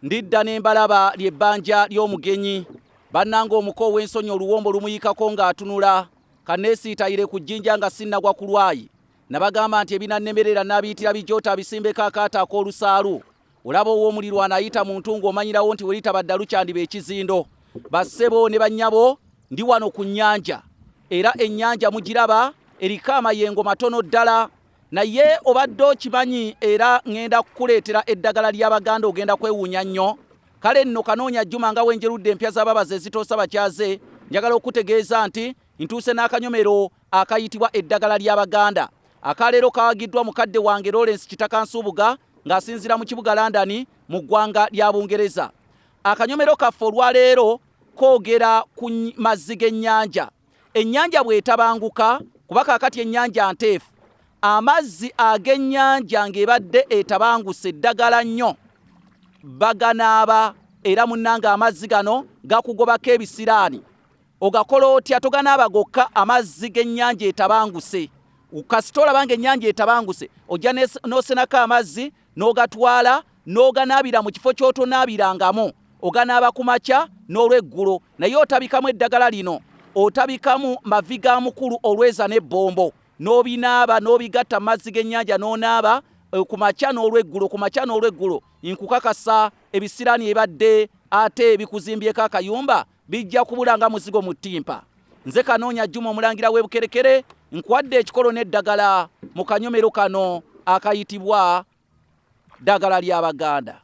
Ndidda n'embalaba ly'ebbanja ly'omugenyi bannanga omuko w'ensonyi oluwombo lumuyikako ng'atunula kanneesiitayire ku jjinja nga sinnagwa ku lwayi nabagamba nti ebinannemerera n'abiyitira bijoota abisimbeko akaata ak'olusaalu olaba ow'omulirwana ayita mu ntungo omanyirawo nti we litabadda lukyandiba ekizindo. Bassebo ne bannyabo ndi wano ku nnyanja era ennyanja mugiraba eriko amayengo matono ddala naye obadde okimanyi era ngenda kukuleetera eddagala ly'Abaganda ogenda kwewuunya nnyo. Kale nno kanoonya Juma nga wenjerudde empya z'ababazi ezitoosa bakyaze njagala okutegeeza nti ntuuse n'akanyomero akayitibwa eddagala ly'Abaganda akaleero kawagiddwa mukadde wange Lawrence Kitaka Nsubuga ng'asinziira mu kibuga London mu ggwanga lya Bungereza. Akanyomero kaffe olwaleero koogera ku mazzi g'ennyanja. Ennyanja bw'etabanguka kuba kaakati ennyanja nteefu amazzi ag'ennyanja ng'ebadde etabanguse eddagala nnyo baganaaba era munnanga amazzi gano gakugobako ebisiraani ogakola otya toganaaba gokka amazzi g'ennyanja etabanguse kasita olabanga ennyanja etabanguse ojja n'osenako amazzi n'ogatwala n'oganaabira mu kifo ky'otonaabirangamu oganaaba ku makya n'olweggulo naye otabikamu eddagala lino otabikamu mavi ga mukulu olweza n'ebbombo n'obinaaba n'obigatta mu mazzi g'ennyanja n'onaaba ku makya n'olweggulo nkukakasa ebisiraani ebadde ate ebikuzimbyeko akayumba bijja kubula nga muzigo mu ttimpa. Nze Kanoonya Juma omulangira w'e Bukerekere nkuwadde ekikolo n'eddagala mu kanyomero kano akayitibwa ddagala ly'Abaganda.